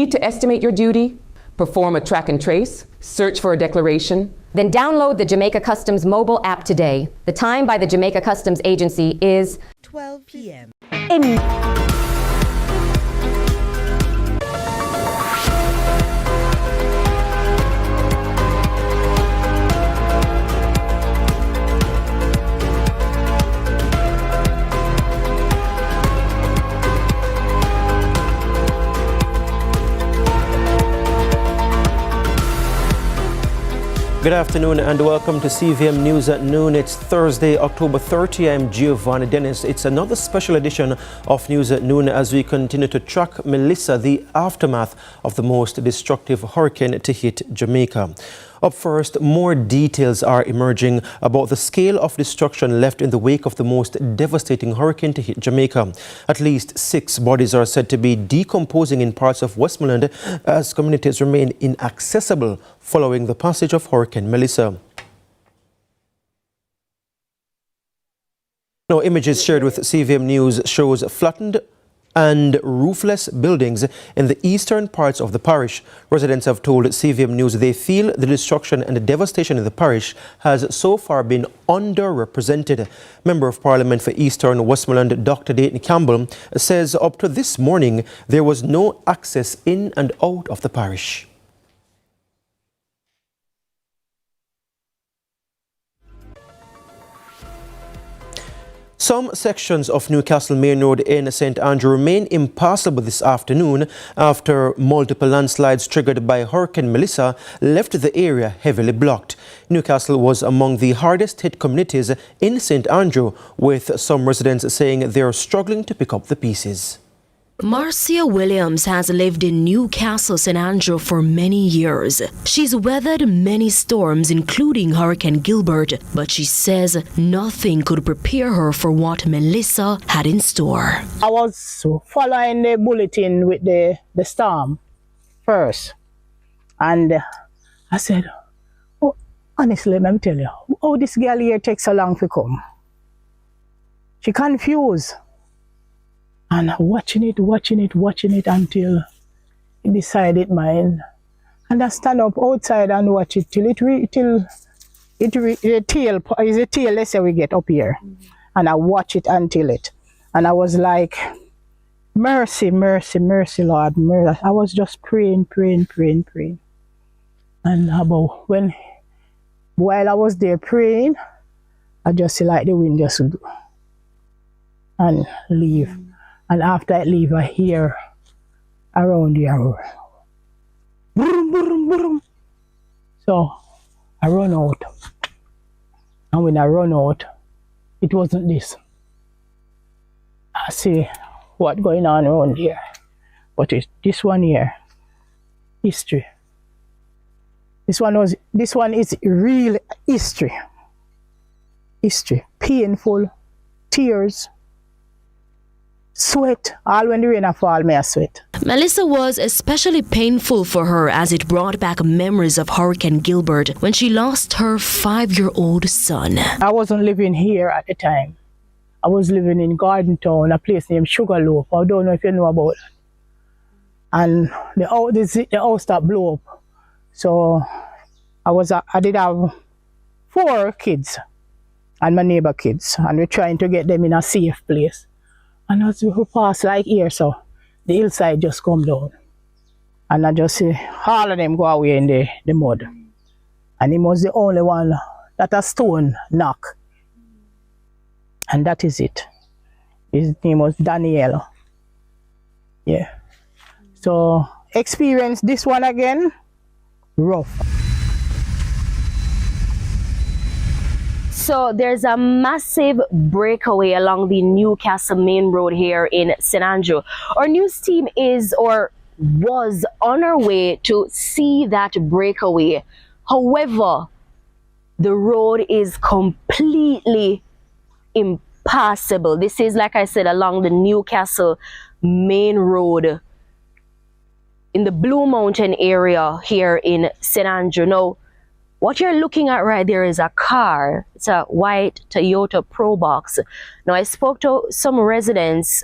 Need to estimate your duty? Perform a track and trace? Search for a declaration? Then download the Jamaica Customs mobile app today. The time by the Jamaica Customs Agency is 12 p.m. Good afternoon and welcome to CVM News at Noon. It's Thursday, October 30. I'm Giovanni Dennis. It's another special edition of News at Noon as we continue to track Melissa, the aftermath of the most destructive hurricane to hit Jamaica. Up first, more details are emerging about the scale of destruction left in the wake of the most devastating hurricane to hit Jamaica. At least 6 bodies are said to be decomposing in parts of Westmoreland as communities remain inaccessible following the passage of Hurricane Melissa. Now, images shared with CVM News shows flattened and roofless buildings in the eastern parts of the parish. Residents have told CVM News they feel the destruction and the devastation in the parish has so far been underrepresented. Member of Parliament for Eastern Westmoreland, Dr. Dayton Campbell, says up to this morning there was no access in and out of the parish. Some sections of Newcastle Main Road in St. Andrew remain impassable this afternoon after multiple landslides triggered by Hurricane Melissa left the area heavily blocked. Newcastle was among the hardest hit communities in St. Andrew, with some residents saying they are struggling to pick up the pieces. Marcia Williams has lived in Newcastle, St. Andrew for many years. She's weathered many storms, including Hurricane Gilbert, but she says nothing could prepare her for what Melissa had in store. I was following the bulletin with the storm first, and I said, oh, honestly, let me tell you, oh, this girl here takes so long to come. She confused. And watching it until it decided mine. And I stand up outside and watch it till the tail, let's say we get up here. And I watch it until it. And I was like, mercy, mercy, mercy, Lord, mercy. I was just praying. And while I was there praying, I just see like the wind just do and leave. And after I leave, I hear around the hour, boom, boom, boom. So I run out. And when I run out, it wasn't this. I see what's going on around here. But it's this one here, history. This one is real history. History, painful, tears. Sweat. All when the rain fall, may I sweat. Melissa was especially painful for her as it brought back memories of Hurricane Gilbert when she lost her 5-year-old son. I wasn't living here at the time. I was living in Garden Town, a place named Sugarloaf. I don't know if you know about that. And the house that blew up. So I did have 4 kids and my neighbor kids, and we're trying to get them in a safe place. And as we pass like here, so the hillside just come down. And I just see all of them go away in the mud. And he was the only one that a stone knock. And that is it. His name was Daniel. Yeah. So experience this one again, rough. So there's a massive breakaway along the Newcastle Main Road here in St. Andrew. Our news team was on our way to see that breakaway. However, the road is completely impassable. This is, like I said, along the Newcastle Main Road in the Blue Mountain area here in St. Andrew. Now, What you're looking at right there is a car. It's a white Toyota Probox. Now, I spoke to some residents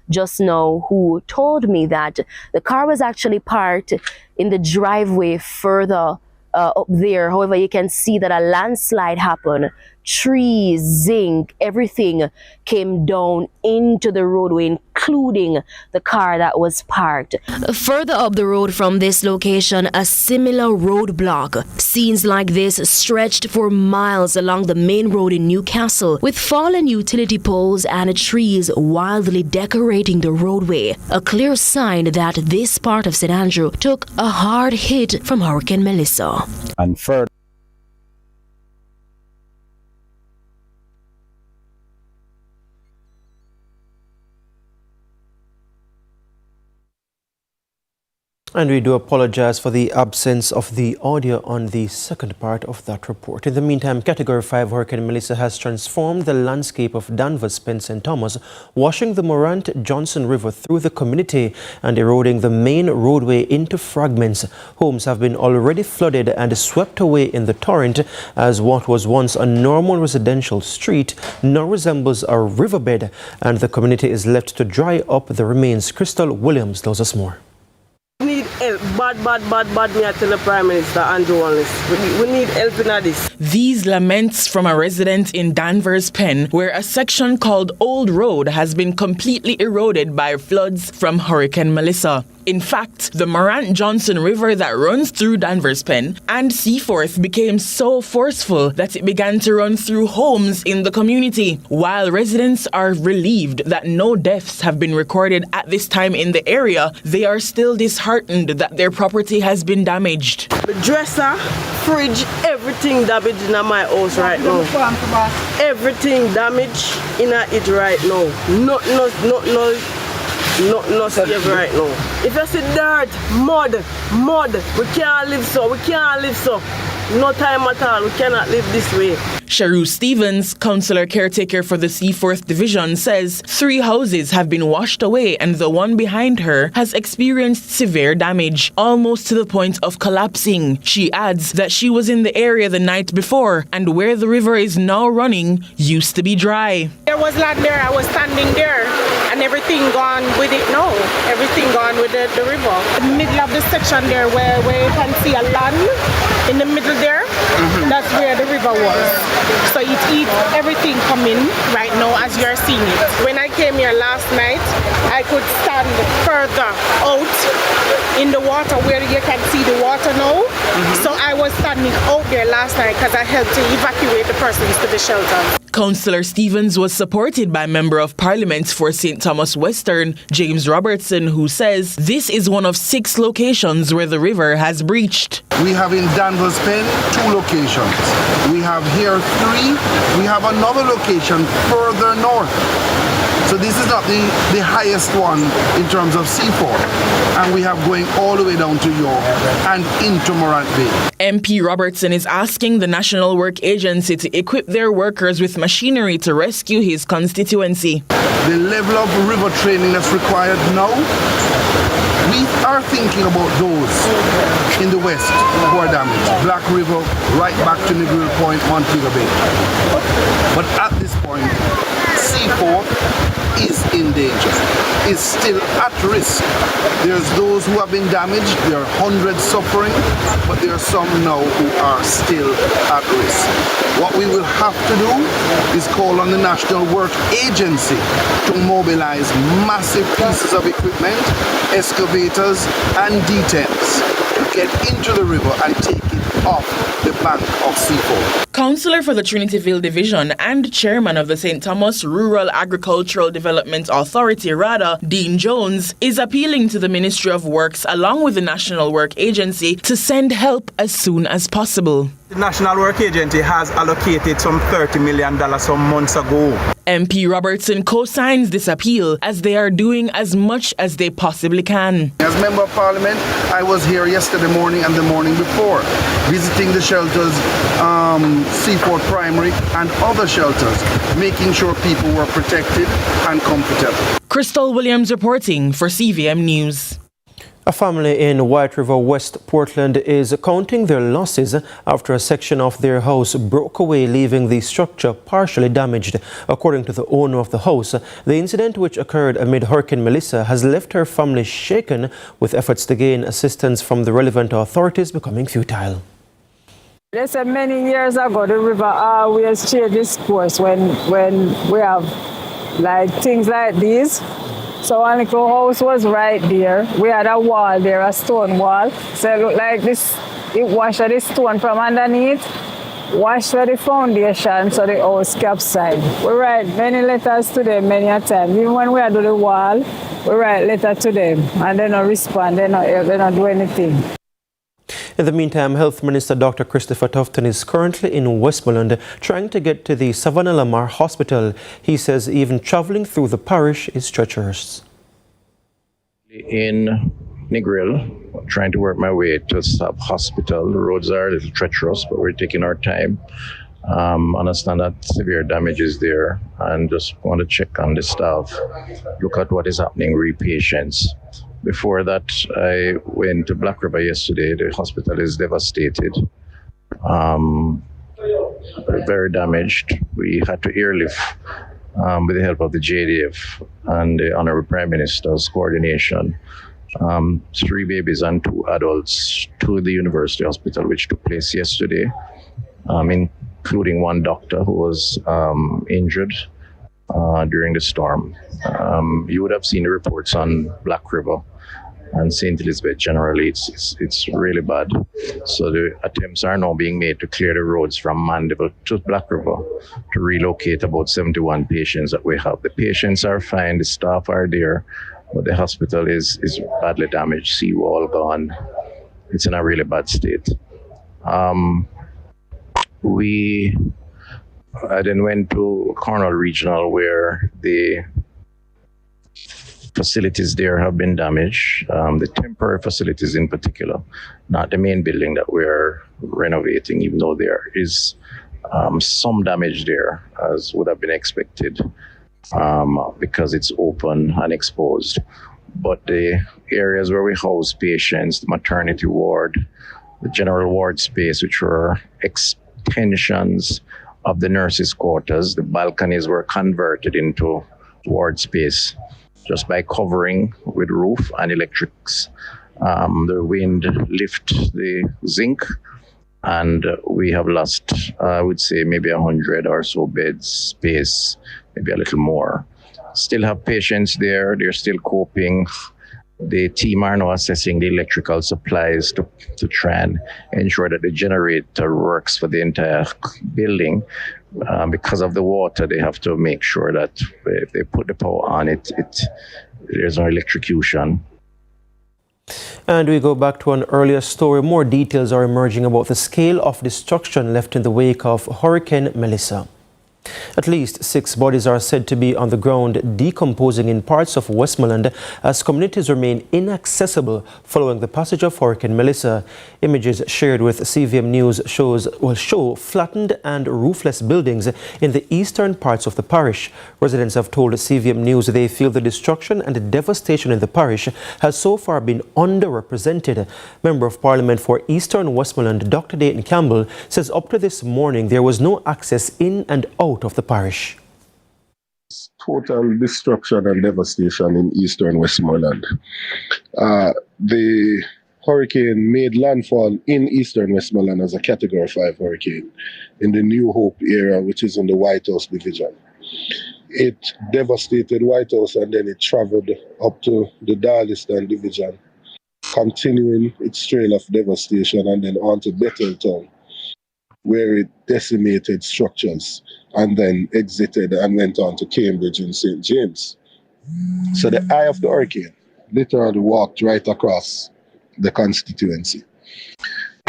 just now who told me that the car was actually parked in the driveway further up there. However, you can see that a landslide happened. Trees, zinc, everything came down into the roadway, including the car that was parked. Further up the road from this location, a similar roadblock. Scenes like this stretched for miles along the main road in Newcastle, with fallen utility poles and trees wildly decorating the roadway. A clear sign that this part of St. Andrew took a hard hit from Hurricane Melissa. And further, And we do apologize for the absence of the audio on the second part of that report. In the meantime, Category 5 Hurricane Melissa has transformed the landscape of Danvers Pen, St. Thomas, washing the Morant Johnson River through the community and eroding the main roadway into fragments. Homes have been already flooded and swept away in the torrent, as what was once a normal residential street now resembles a riverbed, and the community is left to dry up the remains. Crystal Williams tells us more. We need help, bad, me I tell the Prime Minister Andrew Wallace. We need help in this. These laments from a resident in Danvers Pen, where a section called Old Road has been completely eroded by floods from Hurricane Melissa. In fact, the Morant Johnson River that runs through Danvers Pen and Seaforth became so forceful that it began to run through homes in the community. While residents are relieved that no deaths have been recorded at this time in the area, they are still disheartened that their property has been damaged. The dresser, fridge, everything damaged in my house right now. Everything damaged in it right now. No save right now. If you see dirt, mud, we can't live so. No time at all, we cannot live this way. Sharu Stevens, councillor caretaker for the Seaforth Division, says 3 houses have been washed away and the one behind her has experienced severe damage, almost to the point of collapsing. She adds that she was in the area the night before and where the river is now running used to be dry. There was land there, I was standing there, and everything gone with it now. Everything gone with the river. In the middle of the section there where you can see a land, in the middle there, that's where the river was. So it eats everything coming right now as you're seeing it. When I came here last night, I could stand further out in the water where you can see the water now. So I was standing out there last night because I helped to evacuate the persons to the shelter. Councillor Stevens was supported by Member of Parliament for St. Thomas Western, James Robertson, who says this is one of 6 locations where the river has breached. We have in Danvers Pen 2 locations. We have here 3. We have another location further north. So this is not the highest one in terms of Seaforth. And we have going all the way down to York and into Morant Bay. MP Robertson is asking the National Work Agency to equip their workers with machinery to rescue his constituency. The level of river training that's required now, we are thinking about those in the west who are damaged. Black River, right back to Negril Point, Montego Bay. But at this point, Seaforth is in danger, is still at risk. There's those who have been damaged, there are hundreds suffering, but there are some now who are still at risk. What we will have to do is call on the National Work Agency to mobilize massive pieces of equipment, excavators and detents to get into the river and take it off the bank of Seaforth. Councillor for the Trinityville Division and Chairman of the St. Thomas Rural Agricultural Development Authority, RADA, Dean Jones, is appealing to the Ministry of Works along with the National Work Agency to send help as soon as possible. The National Work Agency has allocated some $30 million some months ago. MP Robertson co-signs this appeal as they are doing as much as they possibly can. As Member of Parliament, I was here yesterday morning and the morning before, visiting the shelters, Seaforth Primary and other shelters, making sure people were protected and comfortable. Crystal Williams reporting for CVM News. A family in White River, West Portland is counting their losses after a section of their house broke away, leaving the structure partially damaged. According to the owner of the house, the incident, which occurred amid Hurricane Melissa, has left her family shaken, with efforts to gain assistance from the relevant authorities becoming futile. They said many years ago the river always changed its course when we have like things like these. So our little house was right there. We had a wall there, a stone wall. So it looked like this, it washed the stone from underneath, washed the foundation, so the house capsized. We write many letters to them many a time. Even when we do the wall, we write letter to them and they don't respond, they don't do anything. In the meantime, Health Minister Dr. Christopher Tufton is currently in Westmoreland trying to get to the Savannah Lamar Hospital. He says even travelling through the parish is treacherous. In Negril, trying to work my way to Sub Hospital. The roads are a little treacherous, but we're taking our time. Understand that severe damage is there and just want to check on the staff, look at what is happening with patients. Before that, I went to Black River yesterday. The hospital is devastated, very damaged. We had to airlift with the help of the JDF and the Honorable Prime Minister's coordination. 3 babies and 2 adults to the University Hospital, which took place yesterday, including 1 doctor who was injured during the storm. You would have seen the reports on Black River and St. Elizabeth generally. It's really bad. So the attempts are now being made to clear the roads from Mandeville to Black River to relocate about 71 patients that we have. The patients are fine, the staff are there, but the hospital is badly damaged, seawall gone. It's in a really bad state. I then went to Cornwall Regional, where the facilities there have been damaged, the temporary facilities in particular, not the main building that we're renovating, even though there is some damage there, as would have been expected, because it's open and exposed. But the areas where we house patients, the maternity ward, the general ward space, which were extensions of the nurses' quarters, the balconies were converted into ward space just by covering with roof and electrics. The wind lift the zinc, and we have lost, I would say, maybe 100 or so beds space, maybe a little more. Still have patients there, they're still coping. The team are now assessing the electrical supplies to try and ensure that the generator works for the entire building. Because of the water, they have to make sure that if they put the power on there's no electrocution. And we go back to an earlier story. More details are emerging about the scale of destruction left in the wake of Hurricane Melissa. At least 6 bodies are said to be on the ground decomposing in parts of Westmoreland as communities remain inaccessible following the passage of Hurricane Melissa. Images shared with CVM News show flattened and roofless buildings in the eastern parts of the parish. Residents have told CVM News they feel the destruction and the devastation in the parish has so far been underrepresented. Member of Parliament for Eastern Westmoreland, Dr. Dayton Campbell, says up to this morning there was no access in and out of the parish. Total destruction and devastation in eastern Westmoreland. The hurricane made landfall in eastern Westmoreland as a Category 5 hurricane in the New Hope area, which is in the White House division. It devastated White House and then it traveled up to the Darliston division, continuing its trail of devastation and then on to Betheltown, where it decimated structures and then exited and went on to Cambridge and St. James. So the eye of the hurricane literally walked right across the constituency.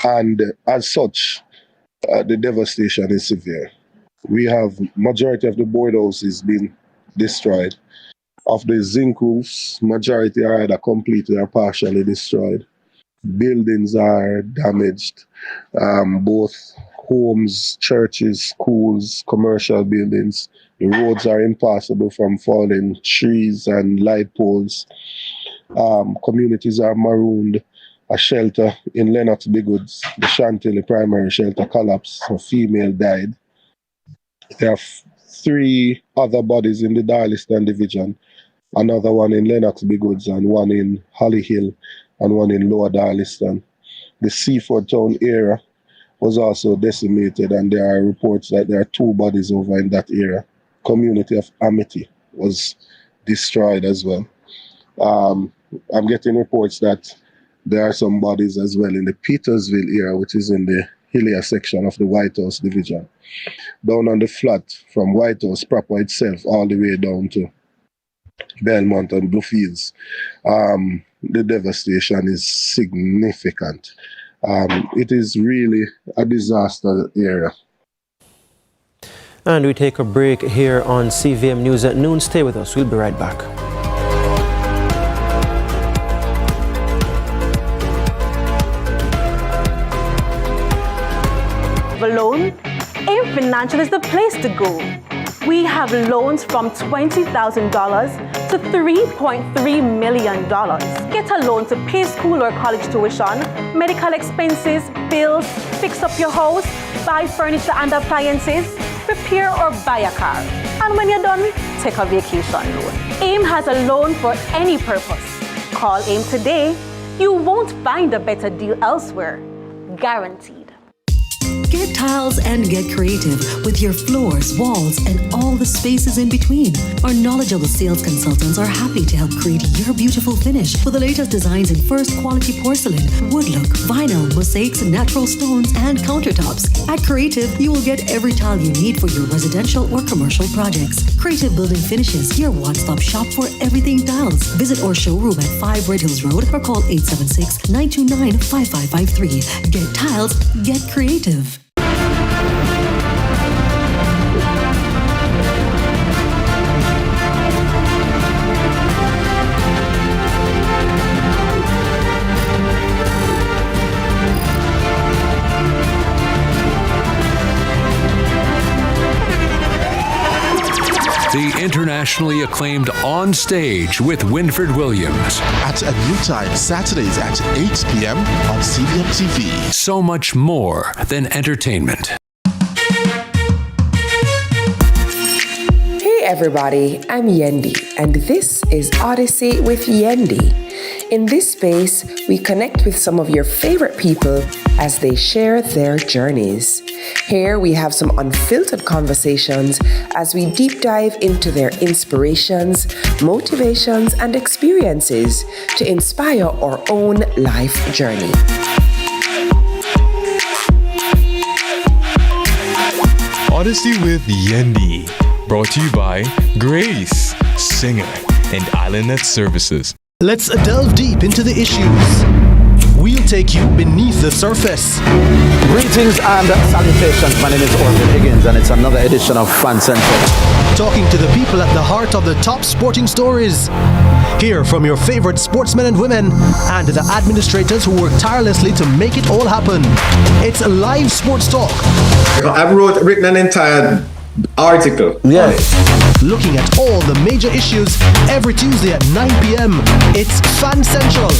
And as such, the devastation is severe. We have majority of the board houses being destroyed. Of the zinc roofs, majority are either completely or partially destroyed. Buildings are damaged, both homes, churches, schools, commercial buildings. The roads are impassable from fallen trees and light poles. Communities are marooned. A shelter in Lennox Bigwoods, the Chantilly primary shelter collapsed. A female died. There are 3 other bodies in the Darliston division. Another one in Lennox Bigwoods and one in Holly Hill and one in Lower Darliston. The Seaford Town area was also decimated, and there are reports that there are 2 bodies over in that area. Community of Amity was destroyed as well. I'm getting reports that there are some bodies as well in the Petersville area, which is in the hillier section of the White House division. Down on the flat from White House proper itself all the way down to Belmont and Bluefields. The devastation is significant. It is really a disaster area. And we take a break here on CVM News at Noon. Stay with us. We'll be right back. A loan? AIM Financial is the place to go. We have loans from $20,000 to $3.3 million. Get a loan to pay school or college tuition, medical expenses, bills, fix up your house, buy furniture and appliances, repair or buy a car. And when you're done, take a vacation loan. AIM has a loan for any purpose. Call AIM today. You won't find a better deal elsewhere. Guaranteed. Get tiles and get creative with your floors, walls, and all the spaces in between. Our knowledgeable sales consultants are happy to help create your beautiful finish with the latest designs in first quality porcelain, wood look, vinyl, mosaics, natural stones, and countertops. At Creative, you will get every tile you need for your residential or commercial projects. Creative Building Finishes, your one-stop shop for everything tiles. Visit our showroom at 5 Red Hills Road or call 876-929-5553. Get tiles, get creative. The internationally acclaimed On Stage with Winford Williams. At a new time, Saturdays at 8 p.m. on CVM TV. So much more than entertainment. Hey everybody, I'm Yendi, and this is Odyssey with Yendi. In this space, we connect with some of your favorite people as they share their journeys. Here we have some unfiltered conversations as we deep dive into their inspirations, motivations, and experiences to inspire our own life journey. Odyssey with Yendi, brought to you by Grace, Singer, and Islandnet Services. Let's delve deep into the issues. We'll take you beneath the surface. Greetings and salutations. My name is Orville Higgins, and it's another edition of Fan Central. Talking to the people at the heart of the top sporting stories. Hear from your favorite sportsmen and women and the administrators who work tirelessly to make it all happen. It's a live sports talk. I've written an entire article. Yes. Looking at all the major issues every Tuesday at 9 p.m. It's Fan Central.